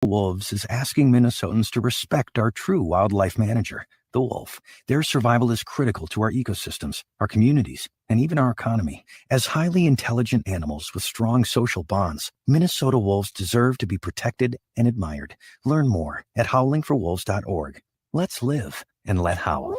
Wolves is asking Minnesotans to respect our true wildlife manager, the wolf. Their survival is critical to our ecosystems, our communities, and even our economy. As highly intelligent animals with strong social bonds, Minnesota wolves deserve to be protected and admired. Learn more at howlingforwolves.org. Let's live and let howl.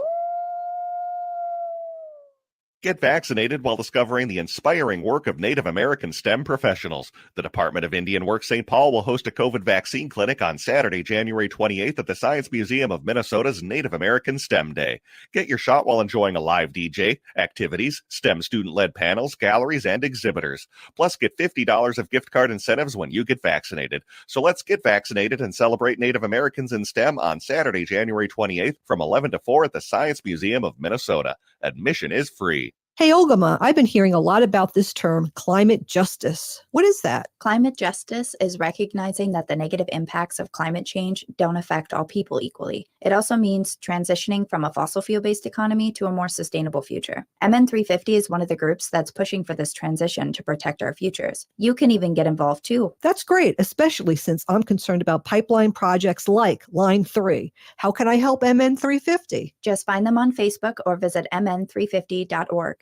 Get vaccinated while discovering the inspiring work of Native American STEM professionals. The Department of Indian Work St. Paul will host a COVID vaccine clinic on Saturday, January 28th at the Science Museum of Minnesota's Native American STEM Day. Get your shot while enjoying a live DJ, activities, STEM student-led panels, galleries, and exhibitors. Plus, get $50 of gift card incentives when you get vaccinated. So let's get vaccinated and celebrate Native Americans in STEM on Saturday, January 28th from 11 to 4 at the Science Museum of Minnesota. Admission is free. Hey, Olgama, I've been hearing a lot about this term, climate justice. What is that? Climate justice is recognizing that the negative impacts of climate change don't affect all people equally. It also means transitioning from a fossil fuel-based economy to a more sustainable future. MN350 is one of the groups that's pushing for this transition to protect our futures. You can even get involved too. That's great, especially since I'm concerned about pipeline projects like Line 3. How can I help MN350? Just find them on Facebook or visit mn350.org.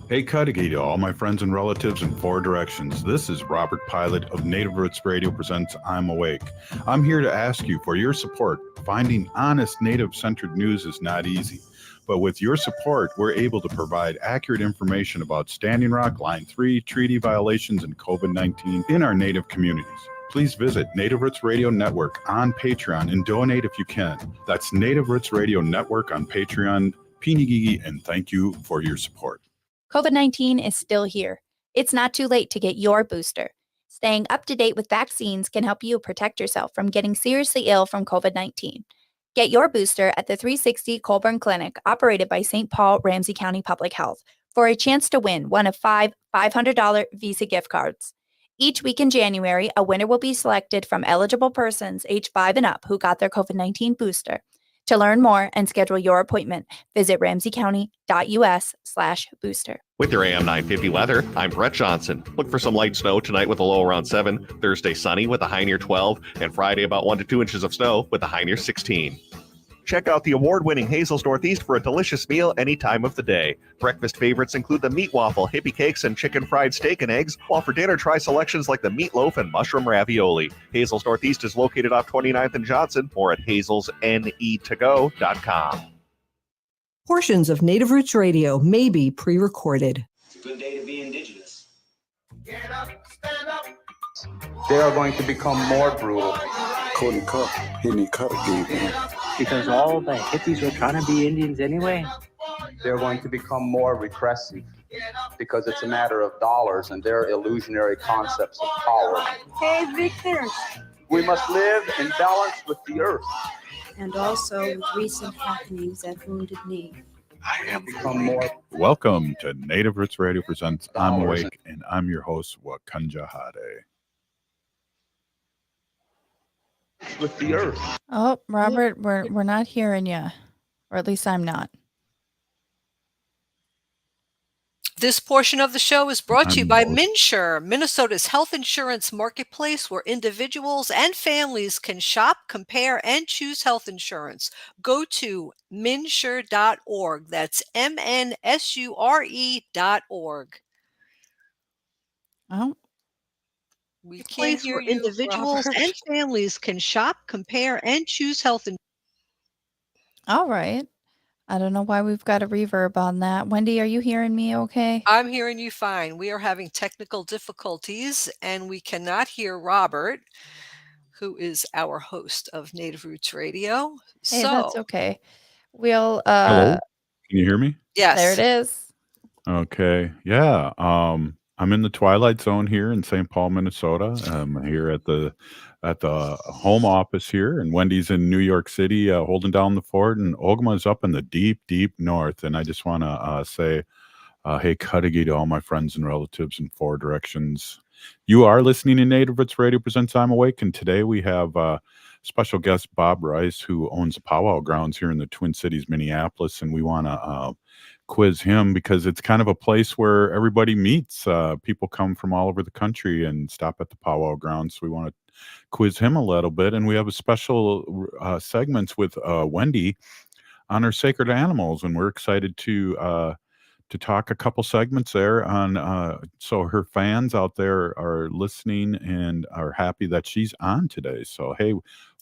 Hey, Cudahy to all my friends and relatives in four directions. This is Robert Pilot of Native Roots Radio presents I'm Awake. I'm here to ask you for your support. Finding honest Native-centered news is not easy. But with your support, we're able to provide accurate information about Standing Rock, Line 3, treaty violations, and COVID-19 in our Native communities. Please visit Native Roots Radio Network on Patreon and donate if you can. That's Native Roots Radio Network on Patreon. Pinigigi, and thank you for your support. COVID-19 is still here. It's not too late to get your booster. Staying up to date with vaccines can help you protect yourself from getting seriously ill from COVID-19. Get your booster at the 360 Colburn Clinic, operated by St. Paul Ramsey County Public Health, for a chance to win one of 5 $500 Visa gift cards. Each week in January, a winner will be selected from eligible persons age 5 and up who got their COVID-19 booster. To learn more and schedule your appointment, visit ramseycounty.us/booster. With your AM 950 weather, I'm Brett Johnson. Look for some light snow tonight with a low around 7, Thursday sunny with a high near 12, and Friday about 1 to 2 inches of snow with a high near 16. Check out the award-winning Hazel's Northeast for a delicious meal any time of the day. Breakfast favorites include the meat waffle, hippie cakes, and chicken fried steak and eggs, while for dinner, try selections like the meatloaf and mushroom ravioli. Hazel's Northeast is located off 29th and Johnson, or at hazelsnetogo.com. Portions of Native Roots Radio may be pre-recorded. It's a good day to be indigenous. Get up, stand up. They are going to become more brutal. Because all the hippies were trying to be Indians anyway. They're going to become more repressive because it's a matter of dollars and their illusionary concepts of power. Hey, Victor. We must live in balance with the earth. And also with recent happenings at Wounded Knee. I have become more. Welcome to Native Roots Radio presents I'm Awake, and I'm your host, Wakanja Hade. With the earth. Oh, Robert, we're not hearing you, or at least I'm not. This portion of the show is brought to you by MNsure, Minnesota's health insurance marketplace where individuals and families can shop, compare, and choose health insurance. Go to MNsure.org. That's MNSURE.org. Oh. We can't hear you, individuals Robert. And families can shop, compare, and choose health insurance. All right. I don't know why we've got a reverb on that. Wendy, are you hearing me okay? I'm hearing you fine. We are having technical difficulties, and we cannot hear Robert, who is our host of Native Roots Radio. Hey, that's okay. We'll Hello? Can you hear me? Yes. There it is. Okay. Yeah. I'm in the Twilight Zone here in St. Paul, Minnesota. I'm here at the home office here, and Wendy's in New York City holding down the fort, and Ogma's up in the deep, deep north. And I just want to say, hey, Cudahy to all my friends and relatives in four directions. You are listening to Native Roots Radio presents I'm Awake, and today we have special guest Bob Rice, who owns the Powwow Grounds here in the Twin Cities, Minneapolis, and we want to quiz him because it's kind of a place where everybody meets. People come from all over the country and stop at the Powwow Grounds. So we want to quiz him a little bit. And we have a special segments with Wendy on our sacred animals, and we're excited to talk a couple segments there on so her fans out there are listening and are happy that she's on today. So hey,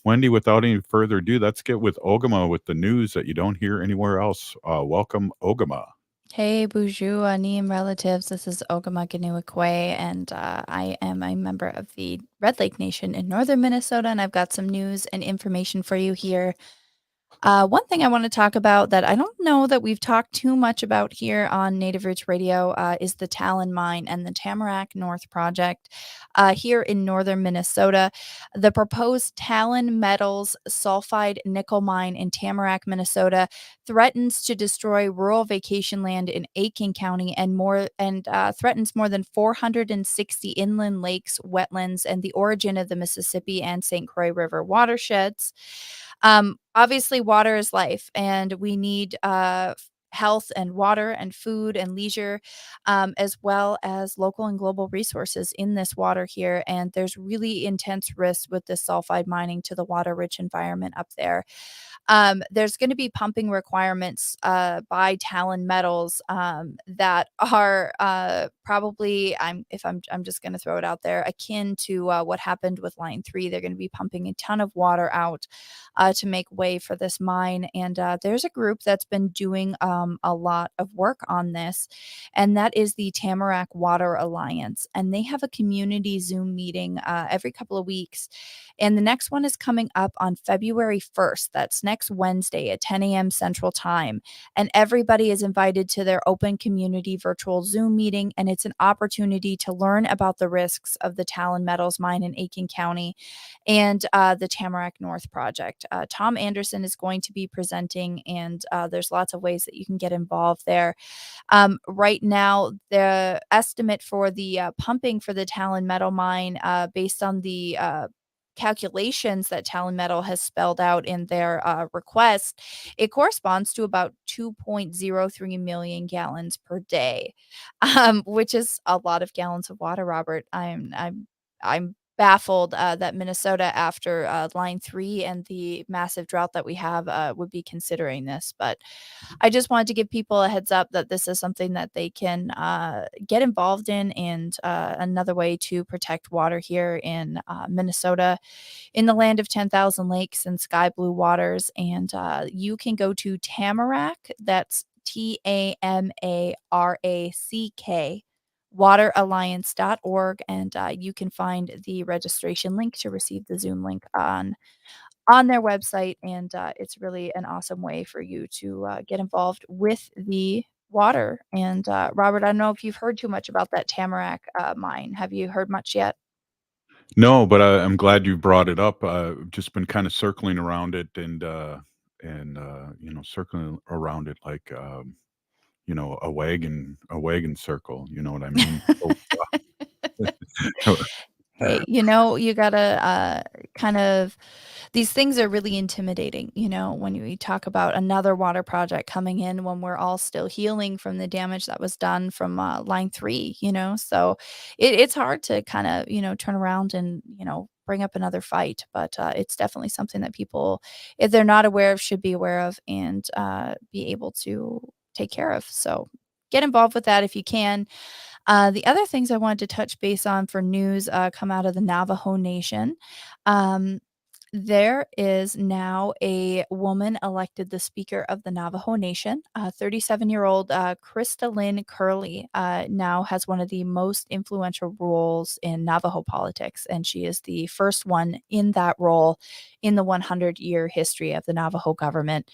Wendy, without any further ado, let's get with Ogama with the news that you don't hear anywhere else. Welcome, Ogama. Hey, Bonjour, Anim relatives. This is Ogama Ganuakwe, and I am a member of the Red Lake Nation in northern Minnesota, and I've got some news and information for you here. One thing I want to talk about that I don't know that we've talked too much about here on Native Roots Radio is the Talon Mine and the Tamarack North Project here in northern Minnesota. The proposed Talon Metals sulfide nickel mine in Tamarack, Minnesota, threatens to destroy rural vacation land in Aiken County and threatens more than 460 inland lakes, wetlands, and the origin of the Mississippi and St. Croix River watersheds. Obviously, water is life, and we need health and water and food and leisure, as well as local and global resources in this water here. And there's really intense risks with this sulfide mining to the water-rich environment up there. There's going to be pumping requirements by Talon Metals that are probably, I'm just going to throw it out there, akin to what happened with Line 3. They're going to be pumping a ton of water out to make way for this mine. And there's a group that's been doing a lot of work on this, and that is the Tamarack Water Alliance. And they have a community Zoom meeting every couple of weeks. And the next one is coming up on February 1st. That's next Wednesday at 10 a.m. Central Time. And everybody is invited to their open community virtual Zoom meeting. And it's an opportunity to learn about the risks of the Talon Metals mine in Aiken County and the Tamarack North Project. Tom Anderson is going to be presenting, and there's lots of ways that you can get involved there. Right now, the estimate for the pumping for the Talon Metal mine, based on the calculations that Talon Metal has spelled out in their request, it corresponds to about 2.03 million gallons per day, which is a lot of gallons of water, Robert. I'm baffled that Minnesota, after Line 3 and the massive drought that we have, would be considering this. But I just wanted to give people a heads up that this is something that they can get involved in, and another way to protect water here in Minnesota, in the land of 10,000 lakes and sky blue waters. And you can go to Tamarack, that's TAMARACK, wateralliance.org, and you can find the registration link to receive the Zoom link on their website. And it's really an awesome way for you to get involved with the water. And Robert, I don't know if you've heard too much about that Tamarack mine. Have you heard much yet? No, but I'm glad you brought it up. Just been kind of circling around it, and circling around it like a wagon circle. You know what I mean? Hey, you gotta kind of, these things are really intimidating, when we talk about another water project coming in when we're all still healing from the damage that was done from Line 3, so it's hard to kind of, turn around and, bring up another fight. But it's definitely something that people, if they're not aware of, should be aware of, and be able to take care of. So get involved with that if you can. The other things I wanted to touch base on for news come out of the Navajo Nation. There is now a woman elected the Speaker of the Navajo Nation. 37-year-old Krista Lynn Curley now has one of the most influential roles in Navajo politics, and she is the first one in that role in the 100-year history of the Navajo government.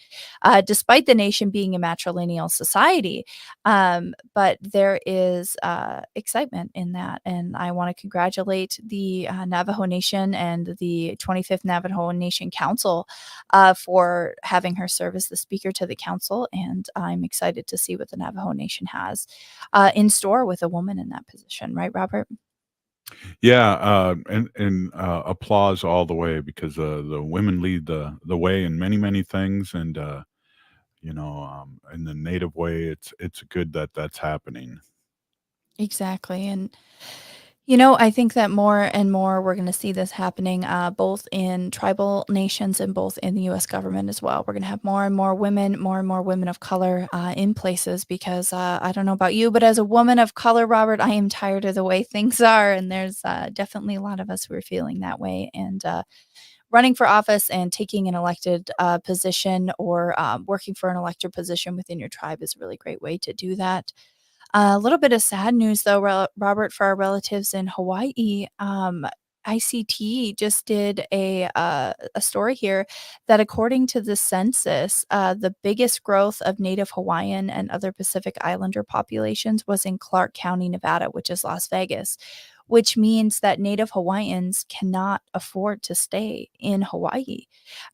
Despite the nation being a matrilineal society, but there is excitement in that, and I want to congratulate the Navajo Nation and the 25th Navajo Nation Council for having her serve as the Speaker to the Council. And I'm excited to see what the Navajo Nation has in store with a woman in that position. Right, Robert? Yeah, and applause all the way, because the women lead the way in many, many things, and in the Native way, it's good that that's happening. Exactly. And I think that more and more we're going to see this happening both in tribal nations and both in the U.S. government as well. We're going to have more and more women of color in places because I don't know about you, but as a woman of color, Robert, I am tired of the way things are. And there's definitely a lot of us who are feeling that way. And running for office and taking an elected position or working for an elected position within your tribe is a really great way to do that. A little bit of sad news, though, Robert, for our relatives in Hawaii. ICT just did a story here that, according to the census, the biggest growth of Native Hawaiian and other Pacific Islander populations was in Clark County, Nevada, which is Las Vegas, which means that Native Hawaiians cannot afford to stay in Hawaii.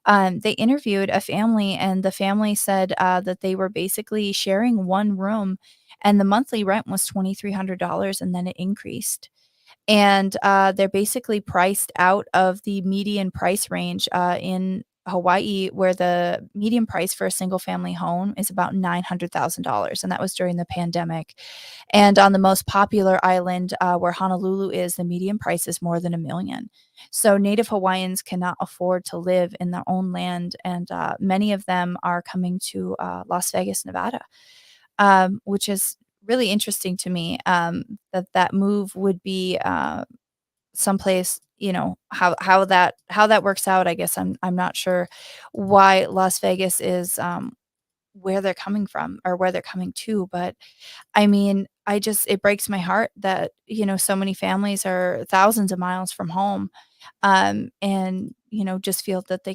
They interviewed a family, and the family said that they were basically sharing one room, and the monthly rent was $2,300, and then it increased. And they're basically priced out of the median price range in Hawaii, where the median price for a single family home is about $900,000. And that was during the pandemic. And on the most popular island where Honolulu is, the median price is more than $1 million. So Native Hawaiians cannot afford to live in their own land. And many of them are coming to Las Vegas, Nevada, which is really interesting to me, that move would be someplace, how that works out. I guess I'm not sure why Las Vegas is where they're coming from or where they're coming to, but I mean, it breaks my heart that, so many families are thousands of miles from home, and, just feel that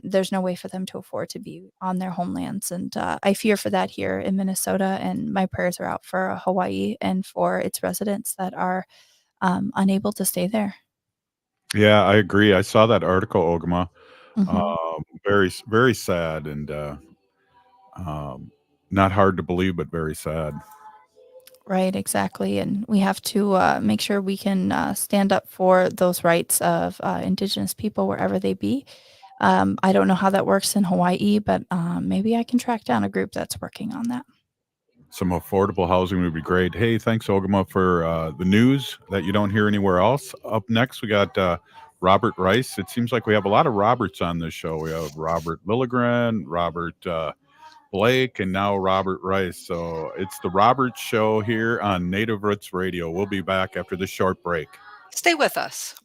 there's no way for them to afford to be on their homelands. And I fear for that here in Minnesota, and my prayers are out for Hawaii and for its residents that are unable to stay there. Yeah, I agree. I saw that article, Ogama. Mhm. Very, very sad and not hard to believe, but very sad. Right, exactly. And we have to make sure we can stand up for those rights of Indigenous people wherever they be. I don't know how that works in Hawaii, but maybe I can track down a group that's working on that. Some affordable housing would be great. Hey, thanks, Ogama, for the news that you don't hear anywhere else. Up next, we got Robert Rice. It seems like we have a lot of Roberts on this show. We have Robert Lilligren, Robert Blake, and now Robert Rice. So it's the Robert Show here on Native Roots Radio. We'll be back after this short break. Stay with us.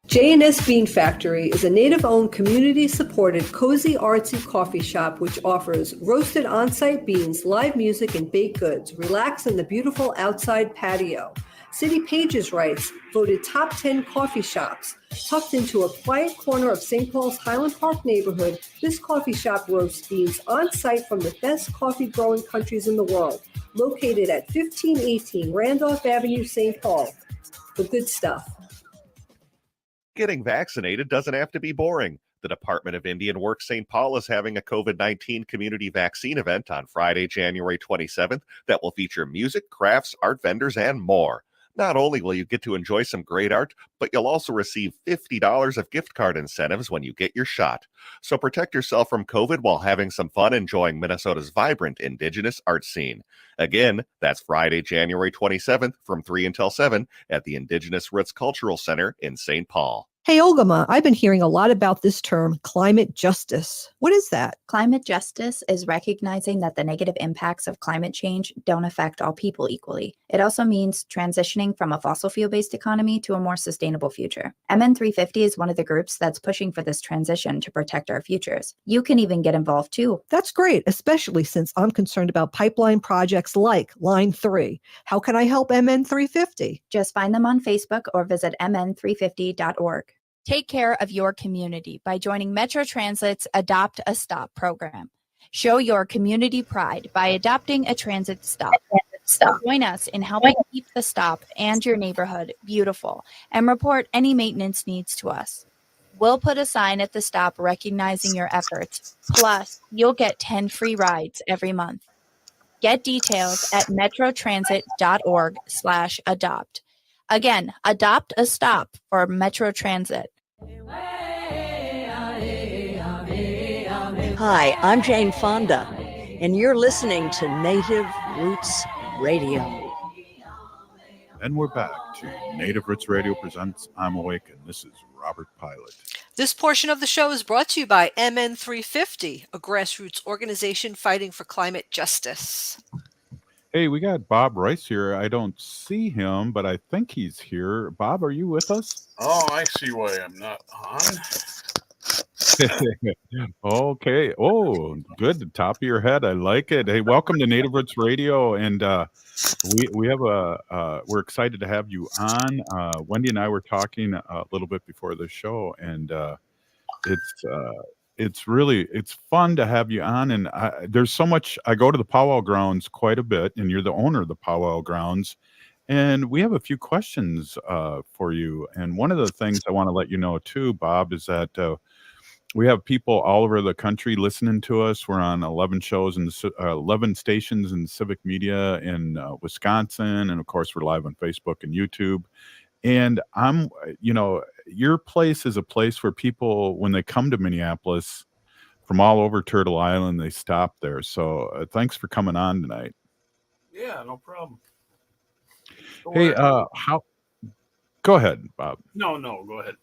J&S Bean Factory is a native-owned, community-supported, cozy, artsy coffee shop which offers roasted on-site beans, live music, and baked goods. Relax in the beautiful outside patio. City Pages writes, voted top 10 coffee shops. Tucked into a quiet corner of St. Paul's Highland Park neighborhood, this coffee shop roasts beans on-site from the best coffee-growing countries in the world. Located at 1518 Randolph Avenue, St. Paul. The good stuff. Getting vaccinated doesn't have to be boring. The Department of Indian Work St. Paul is having a COVID-19 community vaccine event on Friday, January 27th that will feature music, crafts, art vendors, and more. Not only will you get to enjoy some great art, but you'll also receive $50 of gift card incentives when you get your shot. So protect yourself from COVID while having some fun enjoying Minnesota's vibrant Indigenous art scene. Again, that's Friday, January 27th from 3 until 7 at the Indigenous Roots Cultural Center in St. Paul. Hey, Ogama, I've been hearing a lot about this term, climate justice. What is that? Climate justice is recognizing that the negative impacts of climate change don't affect all people equally. It also means transitioning from a fossil fuel-based economy to a more sustainable future. MN350 is one of the groups that's pushing for this transition to protect our futures. You can even get involved too. That's great, especially since I'm concerned about pipeline projects like Line 3. How can I help MN350? Just find them on Facebook or visit mn350.org. Take care of your community by joining Metro Transit's Adopt a Stop program. Show your community pride by adopting a transit stop. Join us in helping keep the stop and your neighborhood beautiful, and report any maintenance needs to us. We'll put a sign at the stop recognizing your efforts. Plus, you'll get 10 free rides every month. Get details at metrotransit.org/adopt. Again, adopt a stop for Metro Transit. Hi, I'm Jane Fonda, and you're listening to Native Roots Radio. And we're back to Native Roots Radio Presents I'm Awake, and this is Robert Pilot. This portion of the show is brought to you by MN350, a grassroots organization fighting for climate justice. Hey, we got Bob Rice here. I don't see him, but I think he's here. Bob, are you with us? Oh, I see why I'm not on. Okay. Oh, good. The top of your head. I like it. Hey, welcome to Native Roots Radio, and we have we're excited to have you on. Wendy and I were talking a little bit before the show, and it's fun to have you on. And there's so much. I go to the powwow grounds quite a bit, and you're the owner of the powwow grounds. And we have a few questions for you. And one of the things I want to let you know too, Bob, is that we have people all over the country listening to us. We're on 11 shows and 11 stations in civic media in Wisconsin, and of course, we're live on Facebook and YouTube. And your place is a place where people, when they come to Minneapolis from all over Turtle Island, they stop there. So thanks for coming on tonight. Yeah, no problem. Hey, go ahead, Bob. No, go ahead.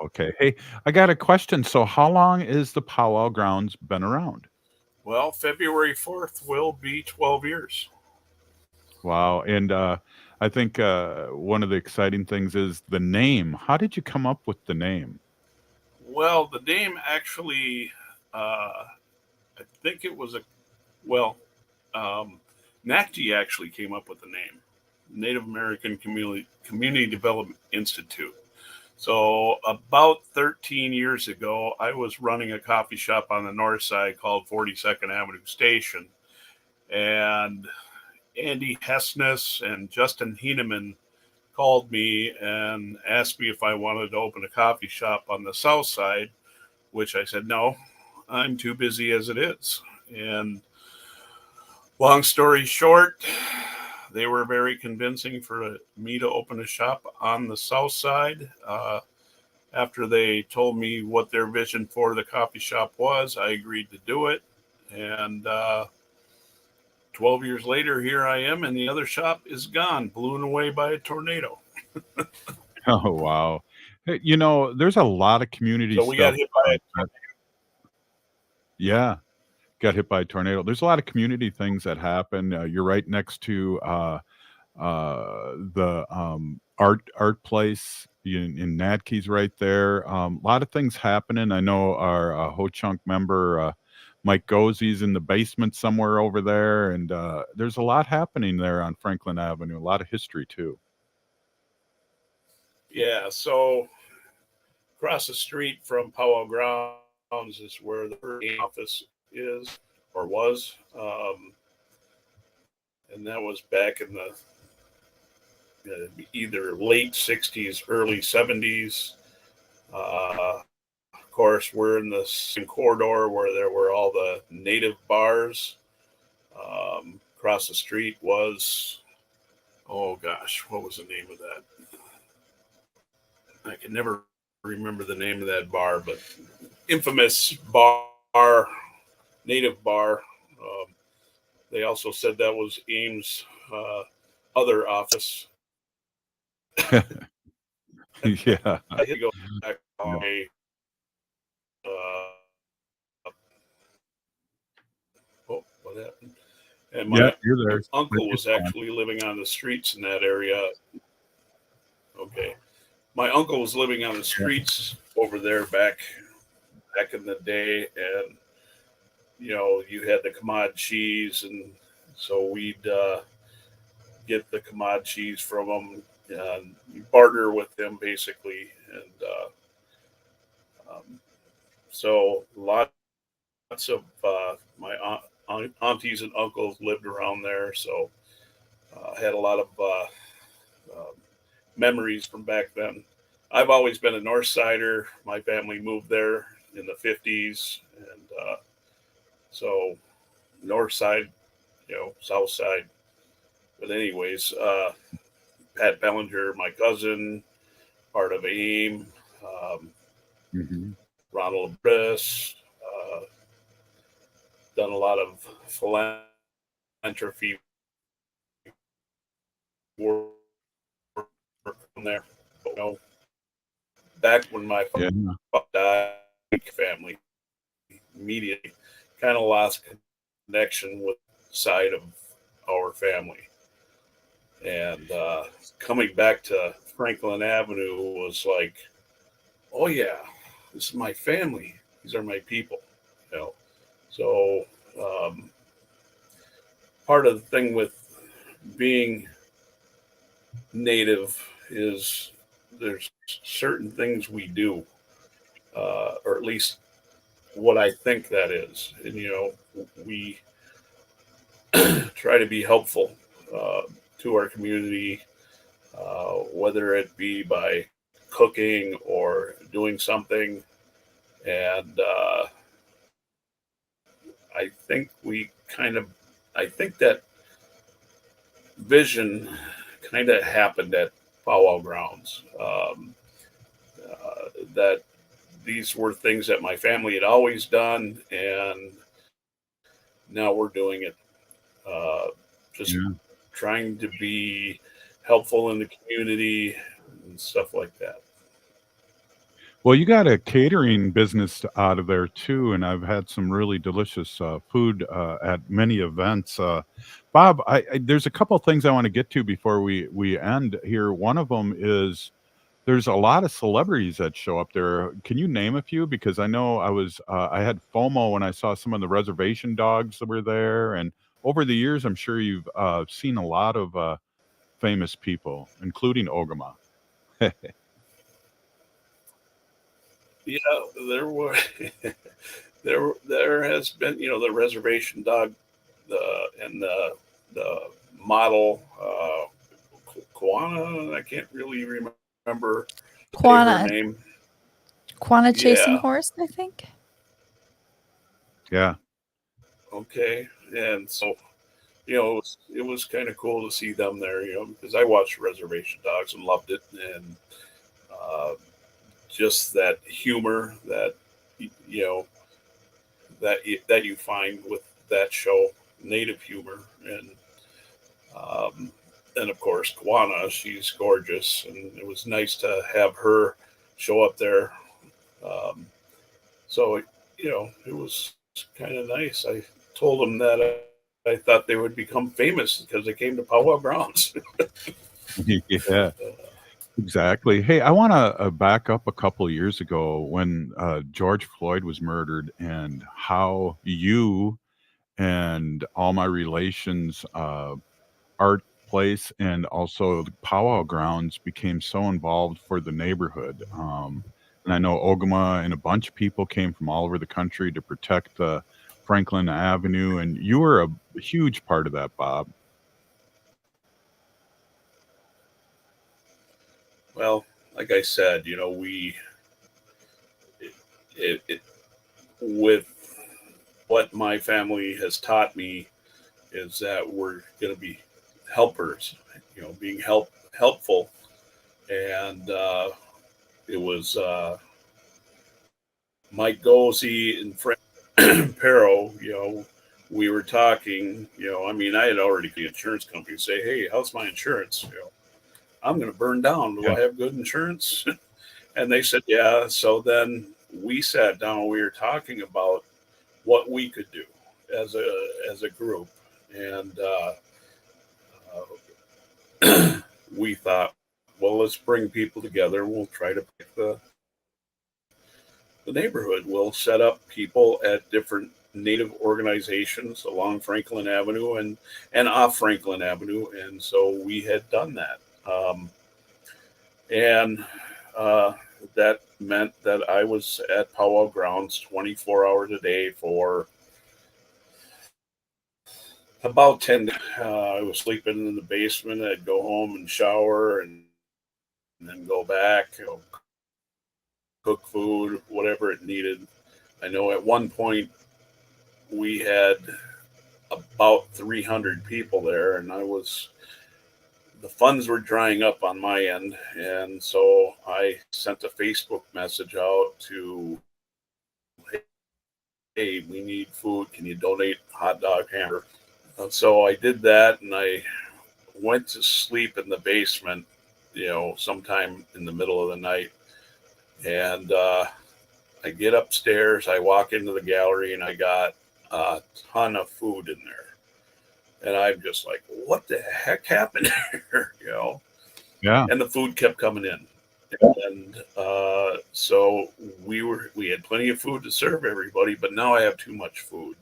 Okay. Hey, I got a question. So how long is the powwow grounds been around? Well, February 4th will be 12 years. Wow. And I think one of the exciting things is the name. How did you come up with the name? Well, the name actually, I think it was NACTI actually came up with the name, Native American Community Development Institute. So about 13 years ago, I was running a coffee shop on the north side called 42nd Avenue Station. And Andy Hessness and Justin Heeneman called me and asked me if I wanted to open a coffee shop on the south side, which I said, no, I'm too busy as it is. And long story short, they were very convincing for me to open a shop on the south side. After they told me what their vision for the coffee shop was, I agreed to do it. And 12 years later, here I am, and the other shop is gone, blown away by a tornado. Oh, wow. Hey, there's a lot of community So stuff. we got hit by a tornado. Yeah. Got hit by a tornado. There's a lot of community things that happen. You're right next to the art place in Natke's right there. A lot of things happening. I know our Ho Chunk member Mike Gozzi's in the basement somewhere over there, and there's a lot happening there on Franklin Avenue. A lot of history too. Yeah, so across the street from Powwow Grounds is where the office is or was, and that was back in the either late 60s, early 70s. Of course, we're in the same corridor where there were all the native bars. Across the street was, oh gosh, what was the name of that? I can never remember the name of that bar, but infamous bar, native bar. They also said that was Ames' other office. Yeah. I had to go back on what happened? And my uncle was actually living on the streets in that area. Okay. My uncle was living on the streets over there back in the day, and you had the Kamad cheese, and so we'd get the Kamad cheese from them and barter with them basically, and so lots of my aunties and uncles lived around there, so I had a lot of memories from back then. I've always been a North Sider. My family moved there in the 50s, and so North Side, South Side. But anyways, Pat Bellinger, my cousin, part of AIM, Ronald Briss, done a lot of philanthropy work there. Back when my father died, family immediately kind of lost connection with the side of our family. And coming back to Franklin Avenue was like, oh yeah, this is my family. These are my people. So part of the thing with being Native is there's certain things we do, or at least what I think that is. And, we try to be helpful to our community, whether it be by cooking or doing something. And I think that vision kind of happened at Powwow Grounds. That these were things that my family had always done, and now we're doing it. Just trying to be helpful in the community and stuff like that. Well, you got a catering business out of there too, and I've had some really delicious food at many events. Bob, there's a couple of things I want to get to before we end here. One of them is there's a lot of celebrities that show up there. Can you name a few? Because I know I had FOMO when I saw some of the reservation dogs that were there, and over the years, I'm sure you've seen a lot of famous people, including Ogama. Yeah, there were there has been the reservation dog, and the model Kwana. I can't really remember her name. Quana Chasing Horse, I think. Yeah. Okay, and so it was kind of cool to see them there. Because I watched Reservation Dogs and loved it, and just that humor that that you find with that show, native humor, and of course Kwana, she's gorgeous, and it was nice to have her show up there. So it was kind of nice. I told them that I thought they would become famous because they came to Powwow Grounds. Yeah. Exactly. Hey, I want to back up a couple of years ago when George Floyd was murdered, and how you and all my relations, art place, and also the Powwow Grounds became so involved for the neighborhood. And I know Ogama and a bunch of people came from all over the country to protect Franklin Avenue, and you were a huge part of that, Bob. Well, like I said, with what my family has taught me is that we're going to be helpers, being helpful. And it was Mike Gozi and Frank Perro, we were talking, I had already the insurance company say, hey, how's my insurance? I'm going to burn down. Do I have good insurance? And they said, yeah. So then we sat down, we were talking about what we could do as a group. And we thought, well, let's bring people together. We'll try to pick the neighborhood. We'll set up people at different Native organizations along Franklin Avenue and off Franklin Avenue. And so we had done that. And that meant that I was at Powwow Grounds 24 hours a day for about 10 days. I was sleeping in the basement. I'd go home and shower and then go back, cook food, whatever it needed. I know at one point we had about 300 people there, and the funds were drying up on my end. And so I sent a Facebook message out to, hey, we need food. Can you donate hot dog, hamburger? And so I did that, and I went to sleep in the basement, sometime in the middle of the night. And I get upstairs, I walk into the gallery, and I got a ton of food in there. And I'm just like, what the heck happened here? Yeah. And the food kept coming in. And so we had plenty of food to serve everybody, but now I have too much food.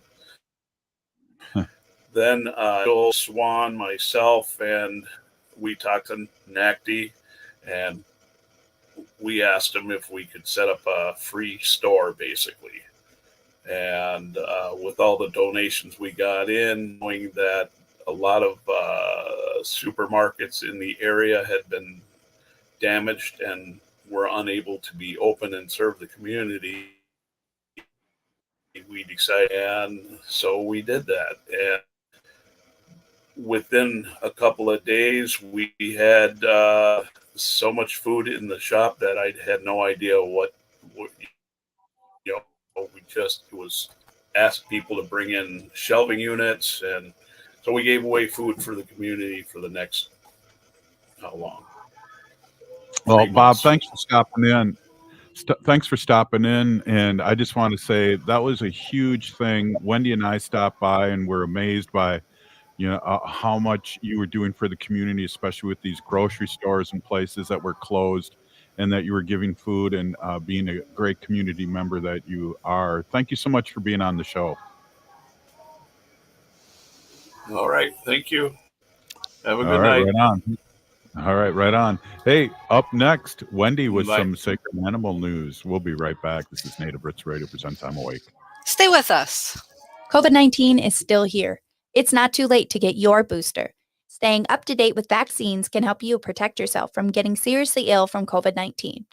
Then Bill Swan, myself, and we talked to NACD, and we asked them if we could set up a free store, basically. And with all the donations we got in, knowing that a lot of supermarkets in the area had been damaged and were unable to be open and serve the community, we decided, and so we did that. And within a couple of days, we had so much food in the shop that I had no idea what we just was asked people to bring in shelving units, and so we gave away food for the community for the next how long? Well, Bob, thanks for stopping in. Thanks for stopping in. And I just want to say that was a huge thing. Wendy and I stopped by and were amazed by, how much you were doing for the community, especially with these grocery stores and places that were closed, and that you were giving food and being a great community member that you are. Thank you so much for being on the show. All right. Thank you. Have a good night. Right on. All right, right on. Hey, up next, Wendy with some sacred animal news. We'll be right back. This is Native Roots Radio presents I'm Awake. Stay with us. COVID-19 is still here. It's not too late to get your booster. Staying up to date with vaccines can help you protect yourself from getting seriously ill from COVID-19.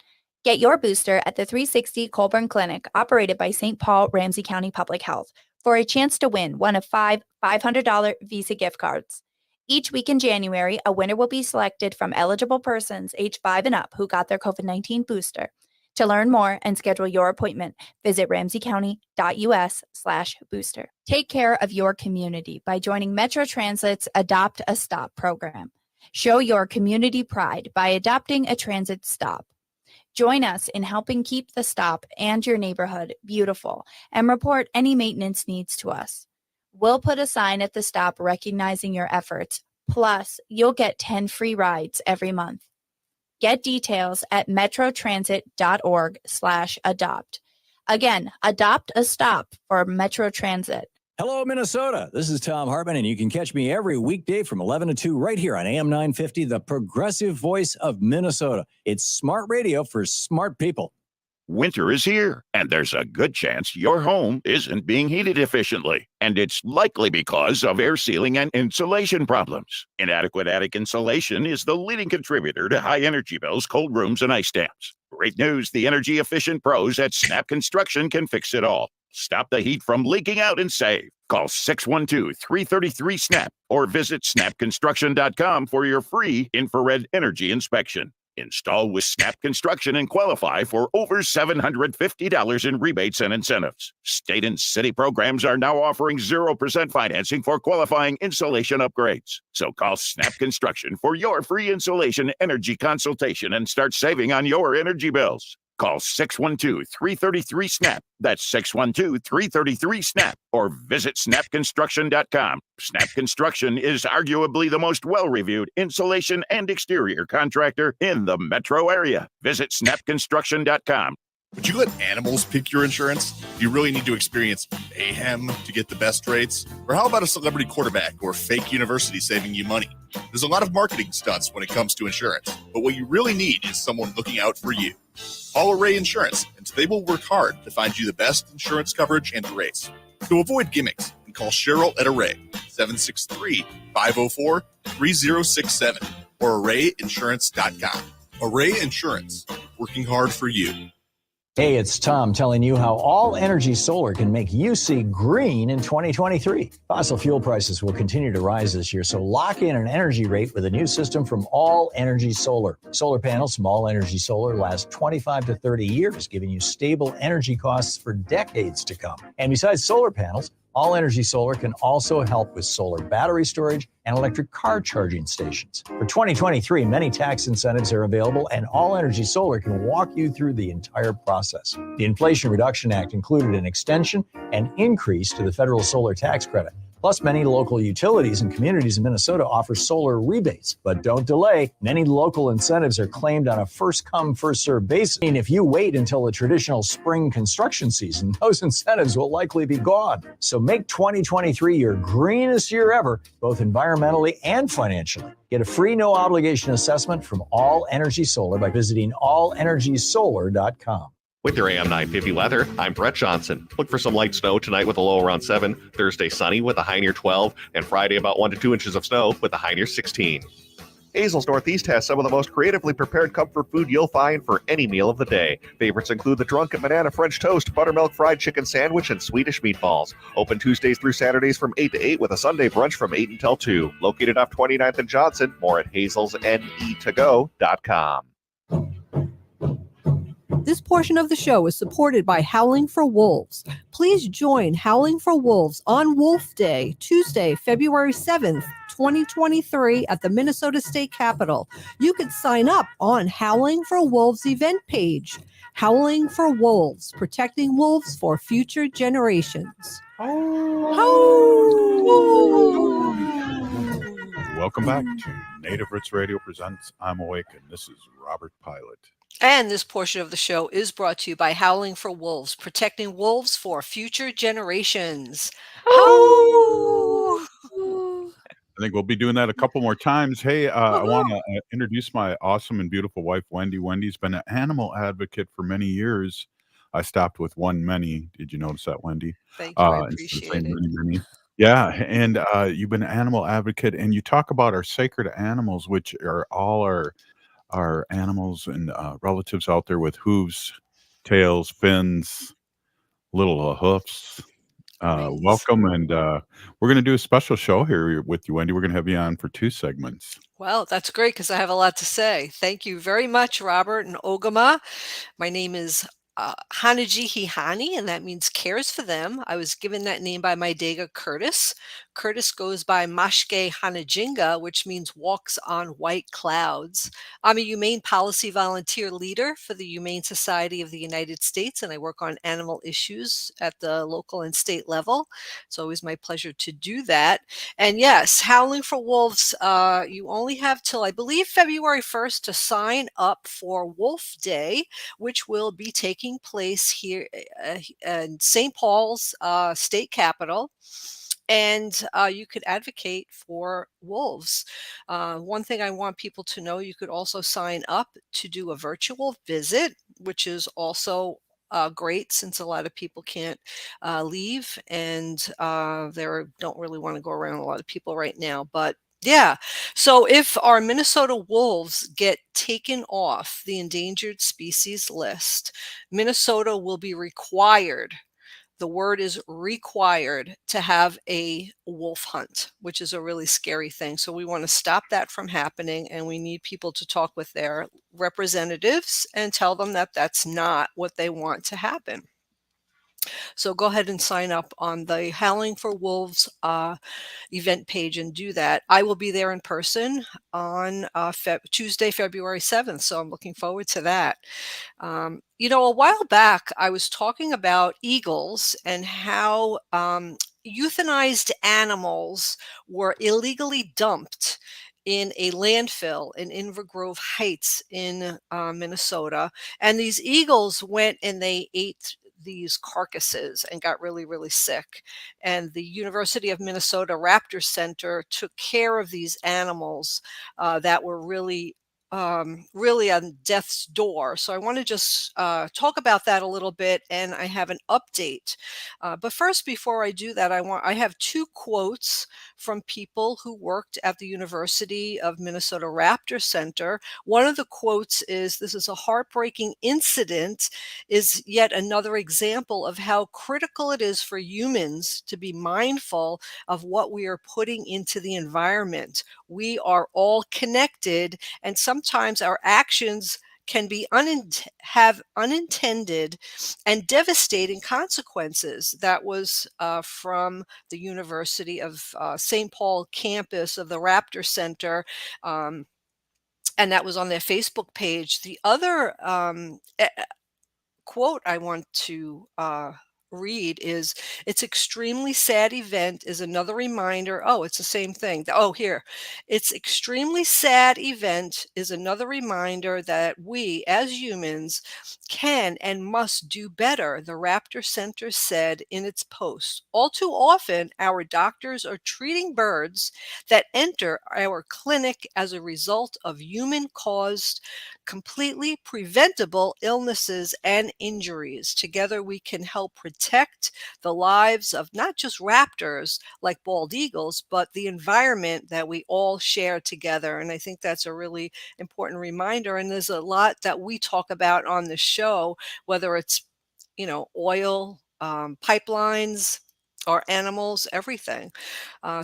Get your booster at the 360 Colburn Clinic, operated by St. Paul Ramsey County Public Health, for a chance to win one of 5 $500 Visa gift cards. Each week in January, a winner will be selected from eligible persons age 5 and up who got their COVID-19 booster. To learn more and schedule your appointment, visit ramseycounty.us/booster. Take care of your community by joining Metro Transit's Adopt a Stop program. Show your community pride by adopting a transit stop. Join us in helping keep the stop and your neighborhood beautiful, and report any maintenance needs to us. We'll put a sign at the stop recognizing your efforts. Plus, you'll get 10 free rides every month. Get details at metrotransit.org/adopt. Again, adopt a stop for Metro Transit. Hello, Minnesota. This is Tom Hartman, and you can catch me every weekday from 11 to 2 right here on AM 950, the progressive voice of Minnesota. It's smart radio for smart people. Winter is here, and there's a good chance your home isn't being heated efficiently. And it's likely because of air sealing and insulation problems. Inadequate attic insulation is the leading contributor to high energy bills, cold rooms, and ice dams. Great news, the energy-efficient pros at Snap Construction can fix it all. Stop the heat from leaking out and save. Call 612-333-SNAP or visit snapconstruction.com for your free infrared energy inspection. Install with Snap Construction and qualify for over $750 in rebates and incentives. State and city programs are now offering 0% financing for qualifying insulation upgrades. So call Snap Construction for your free insulation energy consultation and start saving on your energy bills. Call 612-333-SNAP. That's 612-333-SNAP. Or visit snapconstruction.com. Snap Construction is arguably the most well-reviewed insulation and exterior contractor in the metro area. Visit snapconstruction.com. Would you let animals pick your insurance? Do you really need to experience mayhem to get the best rates? Or how about a celebrity quarterback or fake university saving you money? There's a lot of marketing stunts when it comes to insurance, but what you really need is someone looking out for you. Call Array Insurance, and they will work hard to find you the best insurance coverage and rates. To avoid gimmicks, call Cheryl at Array, 763-504-3067, or arrayinsurance.com. Array Insurance, working hard for you. Hey, it's Tom telling you how All Energy Solar can make you see green in 2023. Fossil fuel prices will continue to rise this year, so lock in an energy rate with a new system from All Energy Solar. Solar panels from All Energy Solar last 25 to 30 years, giving you stable energy costs for decades to come. And besides solar panels, All Energy Solar can also help with solar battery storage and electric car charging stations. For 2023, many tax incentives are available, and All Energy Solar can walk you through the entire process. The Inflation Reduction Act included an extension and increase to the federal solar tax credit. Plus, many local utilities and communities in Minnesota offer solar rebates. But don't delay. Many local incentives are claimed on a first-come, first-served basis. And if you wait until the traditional spring construction season, those incentives will likely be gone. So make 2023 your greenest year ever, both environmentally and financially. Get a free no-obligation assessment from All Energy Solar by visiting allenergysolar.com. With your AM 950 weather, I'm Brett Johnson. Look for some light snow tonight with a low around 7, Thursday sunny with a high near 12, and Friday about 1 to 2 inches of snow with a high near 16. Hazel's Northeast has some of the most creatively prepared comfort food you'll find for any meal of the day. Favorites include the Drunken Banana French Toast, Buttermilk Fried Chicken Sandwich, and Swedish Meatballs. Open Tuesdays through Saturdays from 8 to 8 with a Sunday brunch from 8 until 2. Located off 29th and Johnson. More at hazelsnetogo.com. This portion of the show is supported by Howling for Wolves. Please join Howling for Wolves on Wolf Day, Tuesday, February 7th, 2023 at the Minnesota State Capitol. You can sign up on Howling for Wolves event page. Howling for Wolves, protecting wolves for future generations. Welcome back to Native Roots Radio Presents I'm Awake, and this is Robert Pilot. And this portion of the show is brought to you by Howling for Wolves, protecting wolves for future generations. I think we'll be doing that a couple more times. Hey, I want to introduce my awesome and beautiful wife, Wendy. Wendy's been an animal advocate for many years. I stopped with one many. Did you notice that, Wendy? Thank you. I appreciate it. Many. Yeah, and you've been an animal advocate, and you talk about our sacred animals, which are all our animals and relatives out there with hooves, tails, fins, little hoofs. Welcome, and we're going to do a special show here with you, Wendy. We're going to have you on for 2 segments. Well, that's great because I have a lot to say. Thank you very much, Robert and Ogama. My name is Hanaji Hihani, and that means cares for them. I was given that name by my Dega Curtis. Curtis goes by Mashke Hanajinga, which means walks on white clouds. I'm a humane policy volunteer leader for the Humane Society of the United States, and I work on animal issues at the local and state level. It's always my pleasure to do that. And yes, Howling for Wolves, you only have till, I believe, February 1st to sign up for Wolf Day, which will be taking place here in St. Paul's state capitol. And you could advocate for wolves. One thing I want people to know, you could also sign up to do a virtual visit, which is also great since a lot of people can't leave and they don't really want to go around a lot of people right now. But yeah, so if our Minnesota wolves get taken off the endangered species list, Minnesota will be required. The word is required to have a wolf hunt, which is a really scary thing. So we want to stop that from happening, and we need people to talk with their representatives and tell them that that's not what they want to happen. So go ahead and sign up on the Howling for Wolves event page and do that. I will be there in person on Tuesday, February 7th. So I'm looking forward to that. A while back, I was talking about eagles and how euthanized animals were illegally dumped in a landfill in Inver Grove Heights in Minnesota. And these eagles went and they ate these carcasses and got really, really sick. And the University of Minnesota Raptor Center took care of these animals that were really on death's door. So I want to just talk about that a little bit, and I have an update. But first, before I do that, I have 2 quotes from people who worked at the University of Minnesota Raptor Center. One of the quotes is, "This is a heartbreaking incident, is yet another example of how critical it is for humans to be mindful of what we are putting into the environment. We are all connected, and sometimes our actions can be have unintended and devastating consequences. That was from the University of St. Paul campus of the Raptor Center. And that was on their Facebook page. The other quote I want to read is, "It's extremely sad event is another reminder." Oh, it's the same thing. Oh, here. "It's extremely sad event is another reminder that we as humans can and must do better," the Raptor Center said in its post. "All too often, our doctors are treating birds that enter our clinic as a result of human caused, completely preventable illnesses and injuries. Together, we can help protect the lives of not just raptors like bald eagles, but the environment that we all share together." And I think that's a really important reminder. And there's a lot that we talk about on the show, whether it's, oil, pipelines, or animals, everything.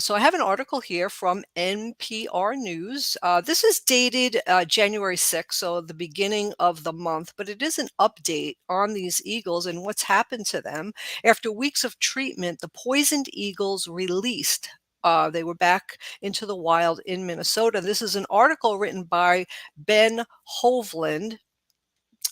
So I have an article here from NPR News. This is dated January 6th, so the beginning of the month, but it is an update on these eagles and what's happened to them. After weeks of treatment, the poisoned eagles released. They were back into the wild in Minnesota. This is an article written by Ben Hovland,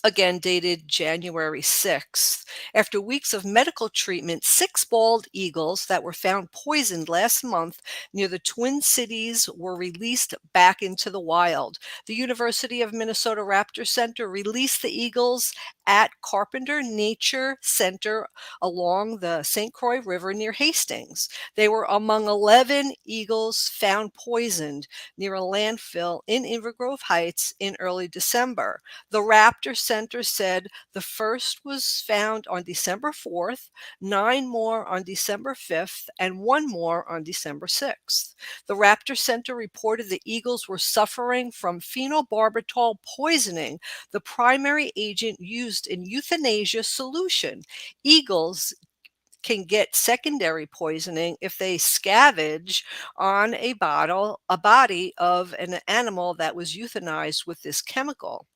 again dated January 6th. After weeks of medical treatment, 6 bald eagles that were found poisoned last month near the Twin Cities were released back into the wild. The University of Minnesota Raptor Center released the eagles at Carpenter Nature Center along the St. Croix River near Hastings. They were among 11 eagles found poisoned near a landfill in Invergrove Heights in early December. The Raptor Center said the first was found on December 4th, 9 more on December 5th, and 1 more on December 6th. The Raptor Center reported the eagles were suffering from phenobarbital poisoning, the primary agent used in euthanasia solution. Eagles can get secondary poisoning if they scavenge on a body of an animal that was euthanized with this chemical.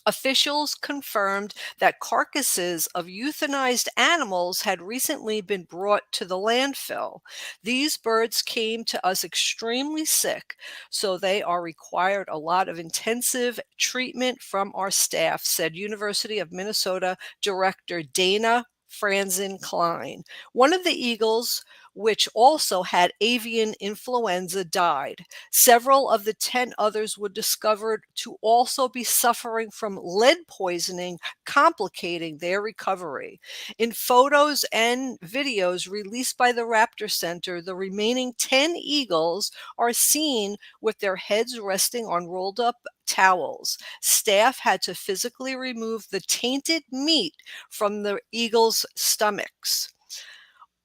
Officials confirmed that carcasses of euthanized animals had recently been brought to the landfill. "These birds came to us extremely sick, so they are required a lot of intensive treatment from our staff," said University of Minnesota Director Dana Franzen Klein. One of the eagles, which also had avian influenza, died. Several of the 10 others were discovered to also be suffering from lead poisoning, complicating their recovery. In photos and videos released by the Raptor Center, the remaining 10 eagles are seen with their heads resting on rolled up towels. Staff had to physically remove the tainted meat from the eagles' stomachs.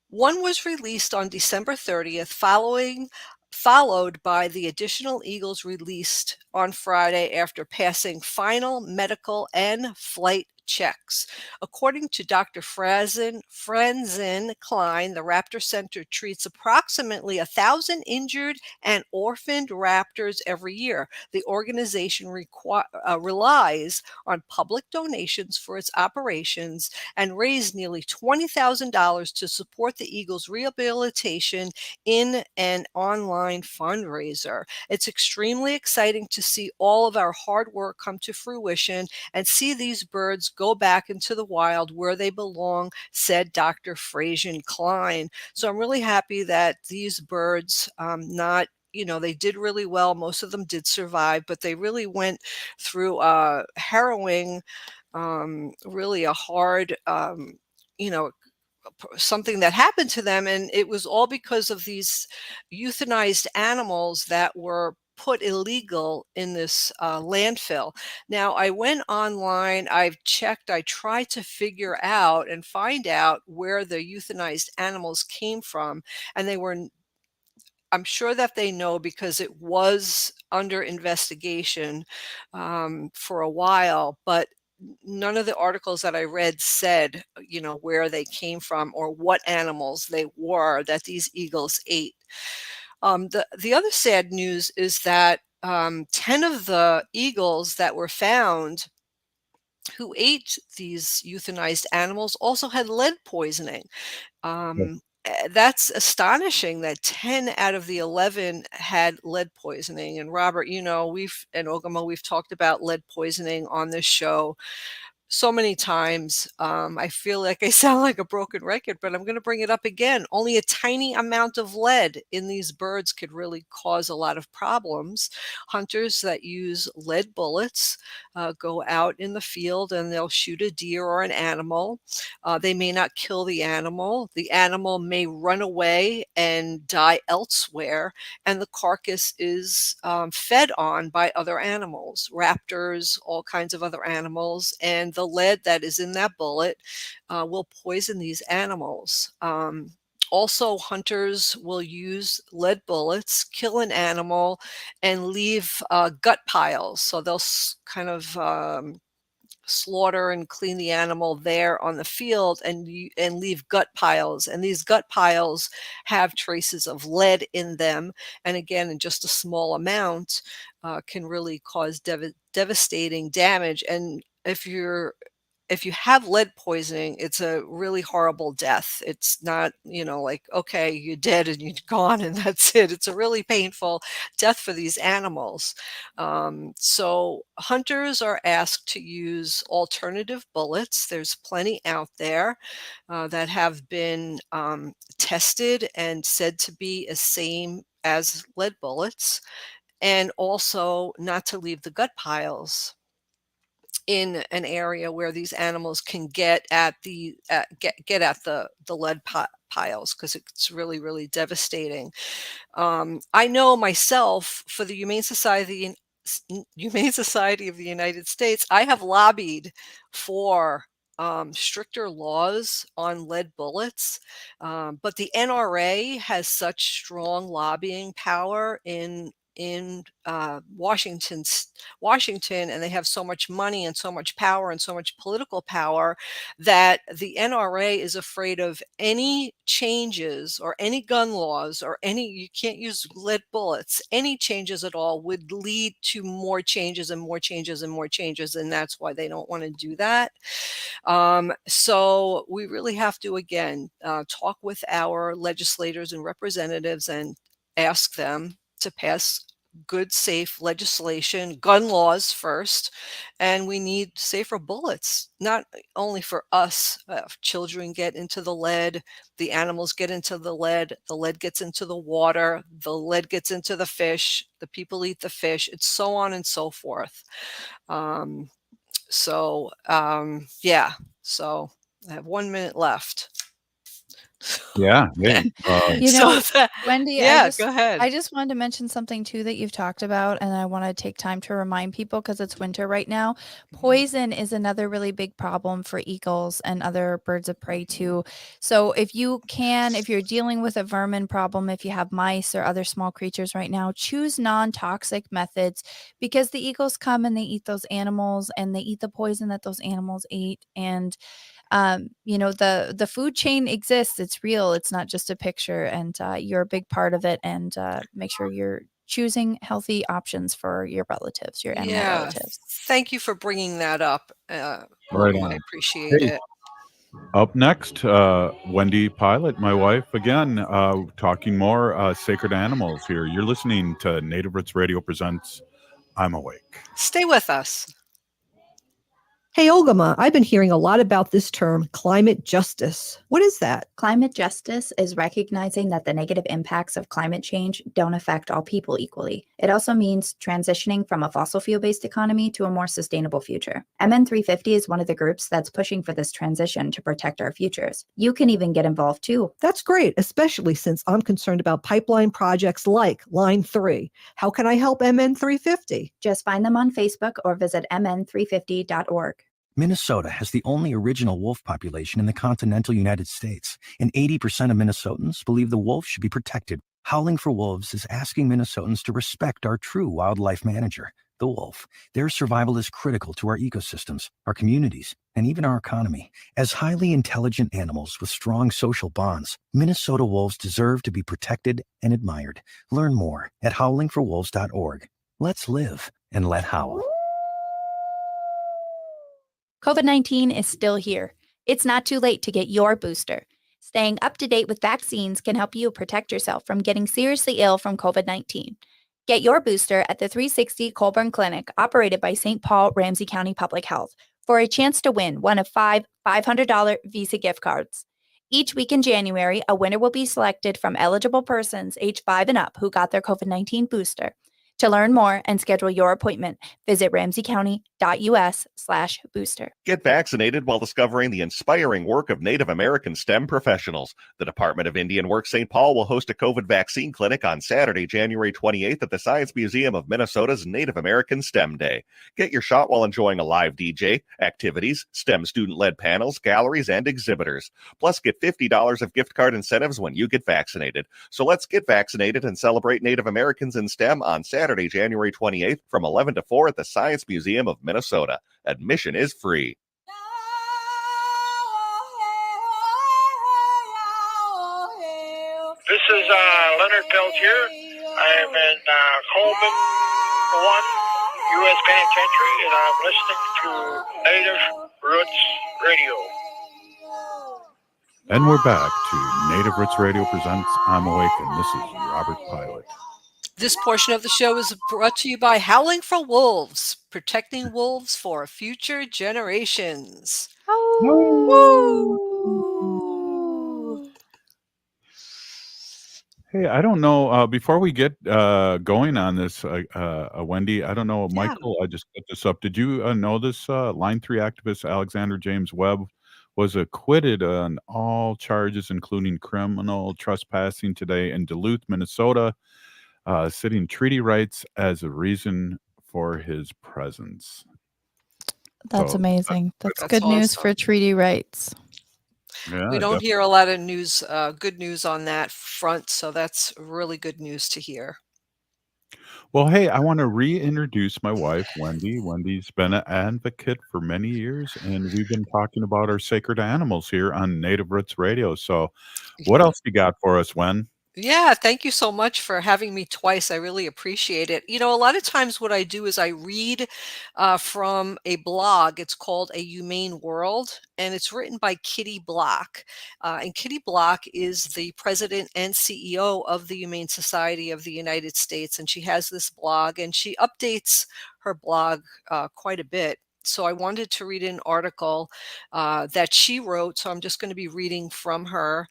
One was released on December 30th, followed by the additional eagles released on Friday after passing final medical and flight checks. According to Dr. Franzen Klein, the Raptor Center treats approximately 1,000 injured and orphaned raptors every year. The organization relies on public donations for its operations and raised nearly $20,000 to support the eagles' rehabilitation in an online fundraiser. It's extremely exciting to see all of our hard work come to fruition and see these birds go back into the wild where they belong, said Dr. Franzen Klein. So I'm really happy that these birds, they did really well. Most of them did survive, but they really went through harrowing, really a hard, something that happened to them. And it was all because of these euthanized animals that were put illegal in this landfill. Now, I went online, I've checked, I tried to figure out and find out where the euthanized animals came from. And I'm sure that they know because it was under investigation for a while, but none of the articles that I read said, where they came from or what animals they were that these eagles ate. The other sad news is that 10 of the eagles that were found who ate these euthanized animals also had lead poisoning. That's astonishing that 10 out of the 11 had lead poisoning. And Robert, and Ogama, we've talked about lead poisoning on this show so many times. I feel like I sound like a broken record, but I'm going to bring it up again. Only a tiny amount of lead in these birds could really cause a lot of problems. Hunters that use lead bullets go out in the field and they'll shoot a deer or an animal. They may not kill the animal. The animal may run away and die elsewhere, and the carcass is fed on by other animals, raptors, all kinds of other animals, and the lead that is in that bullet will poison these animals. Also, hunters will use lead bullets, kill an animal, and leave gut piles. So they'll kind of slaughter and clean the animal there on the field and leave gut piles. And these gut piles have traces of lead in them. And again, in just a small amount, can really cause devastating damage. And if you have lead poisoning, it's a really horrible death. It's not, like, okay, you're dead and you're gone and that's it. It's a really painful death for these animals. So hunters are asked to use alternative bullets. There's plenty out there that have been tested and said to be as same as lead bullets, and also not to leave the gut piles in an area where these animals can get at the lead piles, because it's really, really devastating. I know myself, for the Humane Society of the United States, I have lobbied for stricter laws on lead bullets, but the NRA has such strong lobbying power in Washington, and they have so much money and so much power and so much political power that the NRA is afraid of any changes or any gun laws or you can't use lead bullets. Any changes at all would lead to more changes and more changes and more changes, and that's why they don't want to do that. So we really have to, again, talk with our legislators and representatives and ask them to pass good, safe legislation, gun laws first, and we need safer bullets, not only for us. Children get into the lead, the animals get into the lead gets into the water, the lead gets into the fish, the people eat the fish, it's so on and so forth. So I have 1 minute left. Yeah. Hey, Wendy, Go ahead. I just wanted to mention something too that you've talked about, and I want to take time to remind people because it's winter right now. Poison is another really big problem for eagles and other birds of prey too. So if you're dealing with a vermin problem, if you have mice or other small creatures right now, choose non-toxic methods, because the eagles come and they eat those animals and they eat the poison that those animals ate. And the food chain exists. It's real. It's not just a picture, and you're a big part of it. And make sure you're choosing healthy options for your relatives, your animal relatives. Thank you for bringing that up. Right on. I appreciate it. Up next, Wendy Pilot, my wife, again, talking more sacred animals here. You're listening to Native Roots Radio presents I'm Awake. Stay with us. Hey, Ogama, I've been hearing a lot about this term, climate justice. What is that? Climate justice is recognizing that the negative impacts of climate change don't affect all people equally. It also means transitioning from a fossil fuel-based economy to a more sustainable future. MN350 is one of the groups that's pushing for this transition to protect our futures. You can even get involved too. That's great, especially since I'm concerned about pipeline projects like Line 3. How can I help MN350? Just find them on Facebook or visit mn350.org. Minnesota has the only original wolf population in the continental United States, and 80% of Minnesotans believe the wolf should be protected. Howling for Wolves is asking Minnesotans to respect our true wildlife manager, the wolf. Their survival is critical to our ecosystems, our communities, and even our economy. As highly intelligent animals with strong social bonds, Minnesota wolves deserve to be protected and admired. Learn more at howlingforwolves.org. Let's live and let howl. COVID-19 is still here. It's not too late to get your booster. Staying up to date with vaccines can help you protect yourself from getting seriously ill from COVID-19. Get your booster at the 360 Colburn Clinic, operated by St. Paul Ramsey County Public Health, for a chance to win one of five $500 Visa gift cards. Each week in January, a winner will be selected from eligible persons age 5 and up who got their COVID-19 booster. To learn more and schedule your appointment, visit ramseycounty.us/booster. Get vaccinated while discovering the inspiring work of Native American STEM professionals. The Department of Indian Work St. Paul will host a COVID vaccine clinic on Saturday, January 28th at the Science Museum of Minnesota's Native American STEM Day. Get your shot while enjoying a live DJ, activities, STEM student-led panels, galleries, and exhibitors. Plus, get $50 of gift card incentives when you get vaccinated. So let's get vaccinated and celebrate Native Americans in STEM on Saturday, January 28th from 11 to 4 at the Science Museum of Minnesota. Admission is free. This is Leonard Peltier. I am in Coleman 1 U.S. Penitentiary, and I'm listening to Native Roots Radio. And we're back to Native Roots Radio presents I'm Awake, and this is Robert Pilot. This portion of the show is brought to you by Howling for Wolves, protecting wolves for future generations. Hey, I don't know. Before we get going on this, Wendy, I don't know, Michael, I just got this up. Did you know this? Line 3 activist Alexander James Webb was acquitted on all charges, including criminal trespassing today in Duluth, Minnesota, citing treaty rights as a reason for his presence. That's So, amazing. That's That's good news awesome. for treaty rights. Yeah, We don't hear a lot of news, good news on that front, so that's really good news to hear. Well, hey, I want to reintroduce my wife, Wendy. Wendy's been an advocate for many years, and we've been talking about our sacred animals here on Native Roots Radio. So, what else you got for us, Wen? Yeah, thank you so much for having me twice. I really appreciate it. You know, a lot of times what I do is I read from a blog. It's called A Humane World, and it's written by Kitty Block. And Kitty Block is the president and CEO of the Humane Society of the United States. And she has this blog, and she updates her blog quite a bit. So I wanted to read an article that she wrote. So I'm just going to be reading from her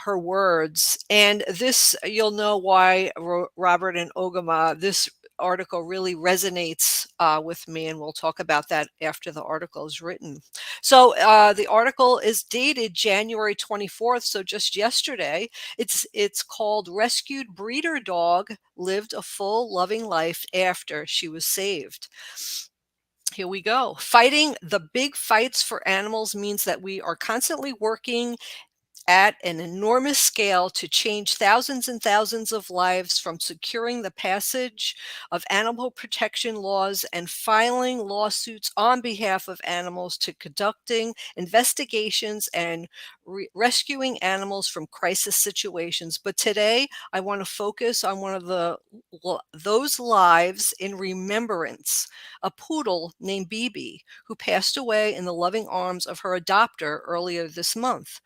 words. And this, you'll know why, Robert and Ogama, this article really resonates with me, and we'll talk about that after the article is written. So the article is dated January 24th, so just yesterday. It's called "Rescued Breeder Dog Lived a Full, Loving Life After She Was Saved." Here we go. Fighting the big fights for animals means that we are constantly working at an enormous scale to change thousands and thousands of lives, from securing the passage of animal protection laws and filing lawsuits on behalf of animals to conducting investigations and rescuing animals from crisis situations. But today I want to focus on one of those lives in remembrance, a poodle named Bibi, who passed away in the loving arms of her adopter earlier this month.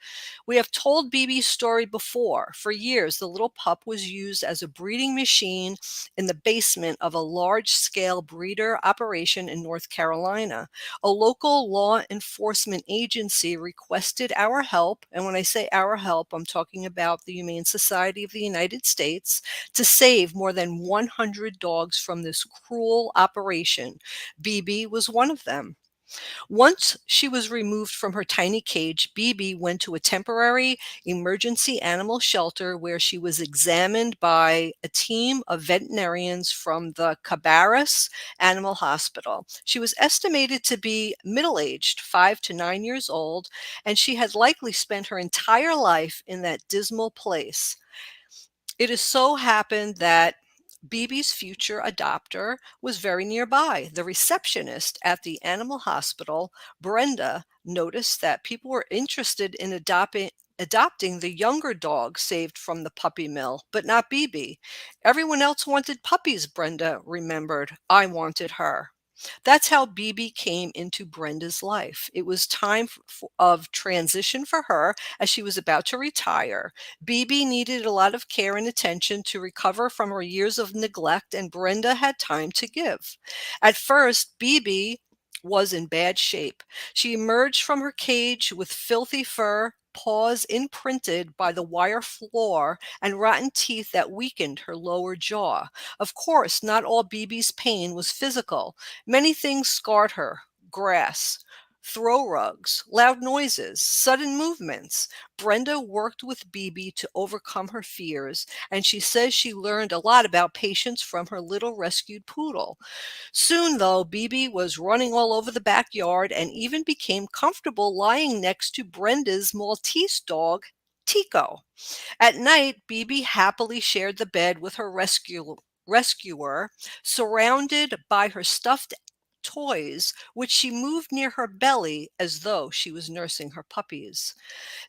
We have told Bibi's story before. For years, the little pup was used as a breeding machine in the basement of a large-scale breeder operation in North Carolina. A local law enforcement agency requested our help, and when I say our help, I'm talking about the Humane Society of the United States, to save more than 100 dogs from this cruel operation. Bibi was one of them. Once she was removed from her tiny cage, Bibi went to a temporary emergency animal shelter where she was examined by a team of veterinarians from the Cabarrus Animal Hospital. She was estimated to be middle-aged, 5 to 9 years old, and she had likely spent her entire life in that dismal place. It has so happened that Bibi's future adopter was very nearby. The receptionist at the animal hospital, Brenda, noticed that people were interested in adopting adopting the younger dog saved from the puppy mill, but not BB. Everyone else wanted puppies, Brenda remembered. I wanted her. That's how BB came into Brenda's life. It was time of transition for her as she was about to retire. BB needed a lot of care and attention to recover from her years of neglect, and Brenda had time to give. At first, BB was in bad shape. She emerged from her cage with filthy fur, paws imprinted by the wire floor, and rotten teeth that weakened her lower jaw. Of course, not all BB's pain was physical. Many things scarred her: grass, throw rugs, loud noises, sudden movements. Brenda worked with BB to overcome her fears, and she says she learned a lot about patience from her little rescued poodle. Soon, though, BB was running all over the backyard and even became comfortable lying next to Brenda's Maltese dog, Tico. At night, BB happily shared the bed with her rescuer, surrounded by her stuffed toys, which she moved near her belly as though she was nursing her puppies.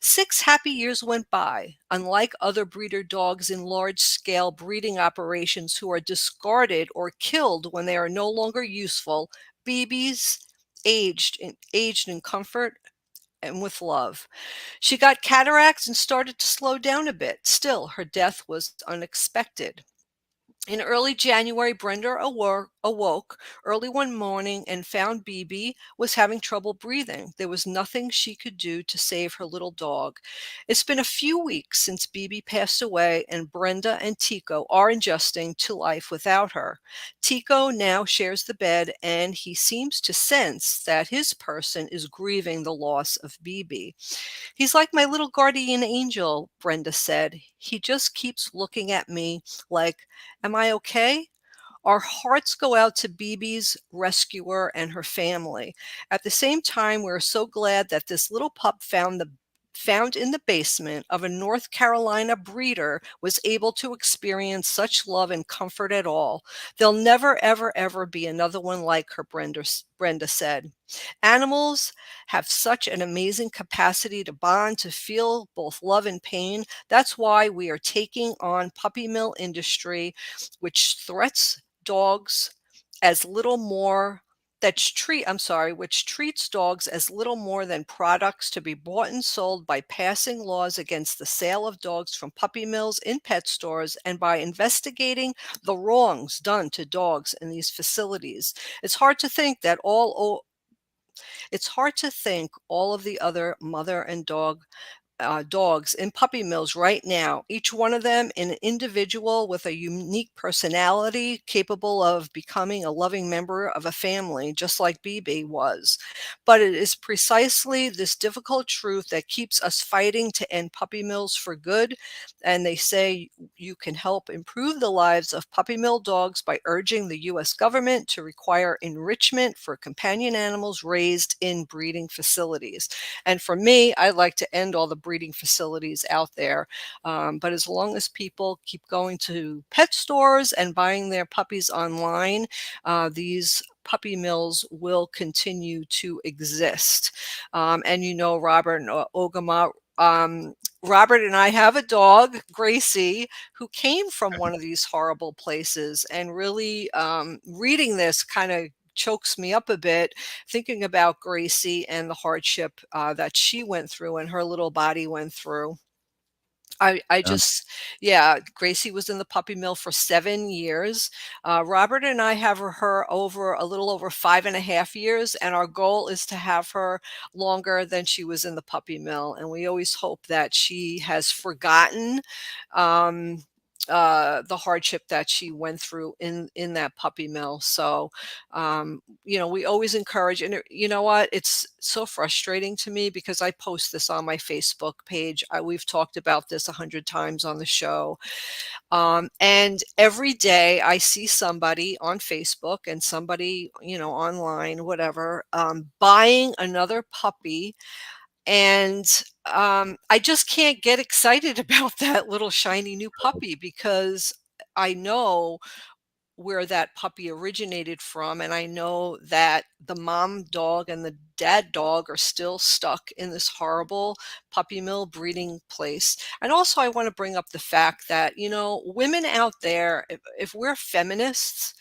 6 happy years went by. Unlike other breeder dogs in large-scale breeding operations who are discarded or killed when they are no longer useful, BB's aged in comfort and with love. She got cataracts and started to slow down a bit. Still, her death was unexpected. In early January, Brenda awoke early one morning and found BB was having trouble breathing. There was nothing she could do to save her little dog. It's been a few weeks since BB passed away, and Brenda and Tico are adjusting to life without her. Tico now shares the bed, and he seems to sense that his person is grieving the loss of BB. He's like my little guardian angel, Brenda said. He just keeps looking at me like, am I okay? Our hearts go out to BB's rescuer and her family. At the same time, we're so glad that this little pup found in the basement of a North Carolina breeder was able to experience such love and comfort at all. There'll never, ever, ever be another one like her, Brenda said. Animals have such an amazing capacity to bond, to feel both love and pain. That's why we are taking on puppy mill industry, which threats dogs as little more which treats dogs as little more than products to be bought and sold by passing laws against the sale of dogs from puppy mills in pet stores and by investigating the wrongs done to dogs in these facilities. It's hard to think all of the other mother and dogs in puppy mills right now, each one of them an individual with a unique personality, capable of becoming a loving member of a family, just like BB was. But it is precisely this difficult truth that keeps us fighting to end puppy mills for good. And they say you can help improve the lives of puppy mill dogs by urging the U.S. government to require enrichment for companion animals raised in breeding facilities. And for me, I'd like to end all the breeding facilities out there. But as long as people keep going to pet stores and buying their puppies online, these puppy mills will continue to exist. And you know, Robert and Ogama, Robert and I have a dog, Gracie, who came from one of these horrible places. And really, reading this kind of chokes me up a bit, thinking about Gracie and the hardship that she went through and her little body went through. I Yeah. just, Gracie was in the puppy mill for 7 years. Robert and I have her over a little over 5.5 years, and our goal is to have her longer than she was in the puppy mill. And we always hope that she has forgotten um, the hardship that she went through in that puppy mill. So, we always encourage, and you know what? It's so frustrating to me because I post this on my Facebook page. We've talked about this 100 times on the show. And every day I see somebody on Facebook and somebody, online, whatever, buying another puppy. And I just can't get excited about that little shiny new puppy because I know where that puppy originated from, and I know that the mom dog and the dad dog are still stuck in this horrible puppy mill breeding place. And also, I want to bring up the fact that, women out there, if we're feminists,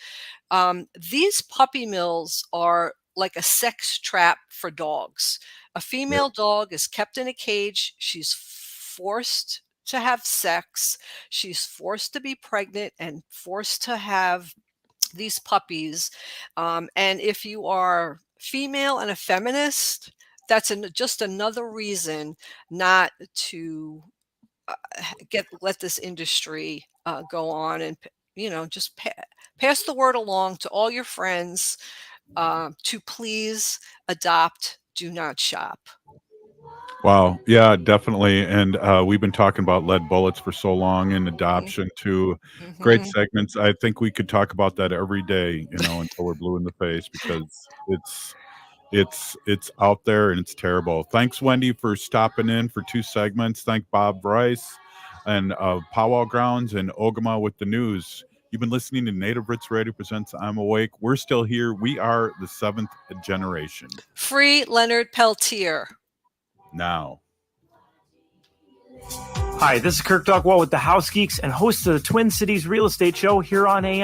these puppy mills are like a sex trap for dogs. A female dog is kept in a cage. She's forced to have sex. She's forced to be pregnant and forced to have these puppies. And if you are female and a feminist, that's just another reason not to let this industry go on, and just pass the word along to all your friends to please adopt, do not shop. Wow. Yeah, definitely. And we've been talking about lead bullets for so long and adoption too. Great segments. I think we could talk about that every day, until we're blue in the face, because it's out there and it's terrible. Thanks, Wendy, for stopping in for 2 segments. Thank Bob Bryce and Powwow Grounds and Ogama with the news. You've been listening to Native Roots Radio presents I'm Awake. We're still here. We are the 7th generation. Free Leonard Peltier. Now. Hi, this is Kirk Dogwall with the House Geeks and host of the Twin Cities Real Estate Show here on AM